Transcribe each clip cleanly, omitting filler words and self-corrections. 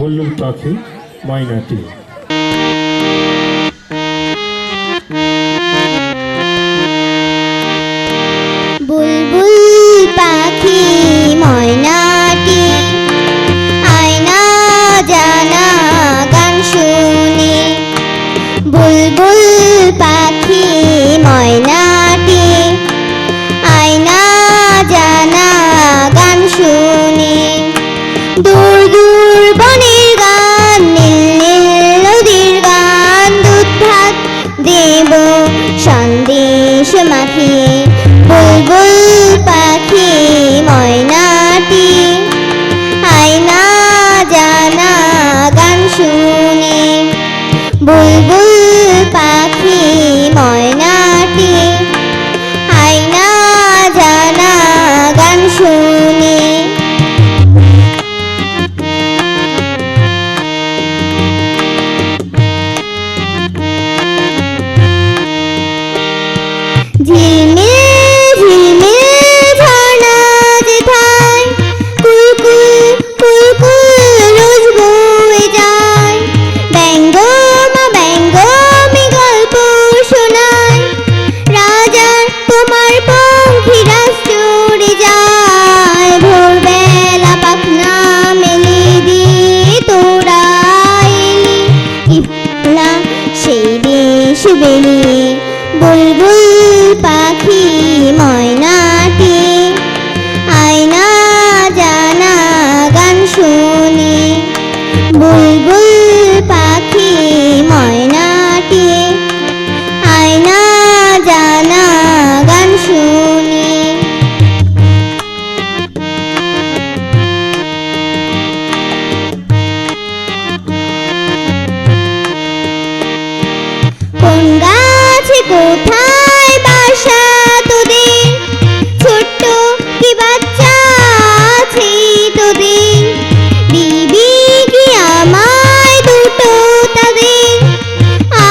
বুলবুল পাখি ময়নাটি। বুলবুল পাখি ময়নাটি আয়না জানা গান শুনি। বুলবুল পাখি ময়নাটি আয়না জানা গান শুনি। দূর দূর বনের গান, নীল নীল নদীর গান, দুধ ভাত দেব সন্দেশ মাখিয়ে। বুলবুল পাখি ময়নাটি আয়না জানা গান শুনি। বুলবুল পাখি ময়নাটি আয়না জানা গান শুনি। ঝিলমিল ঝিলমিল ঝর্ণা যেথায় কুলকুল কুলকুল রোজ বয়ে যায়। ব্যঙ্গমা ব্যঙ্গমী গল্প শোনায়, রাজার তোমার পঙ্খিরাজ চড়ে যায়। ভোরবেলা পাখনা মেলে দিয়ে তোরা এলি, কিবলা সেই দেশ বেরিয়ে। বুলবুল পাখি ময়নাটি আয়না জানা গান শুনি। বুলবুল পাখি ময়নাটি আয়না জানা গান শুনি। কোন গাছে কোথায় বাসা তোদের, ছোট্ট কি বাচ্চা আছে তোদের। দিবি কি আমায় দুটো তাদের,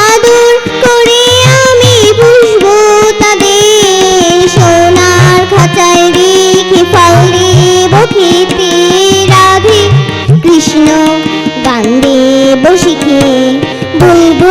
আদর করে আমি পুষবো তাদের। সোনার খাঁচায় রেখে ফল দেব খেতে, রাধে কৃষ্ণ গান দেব শিখে। বুলবুল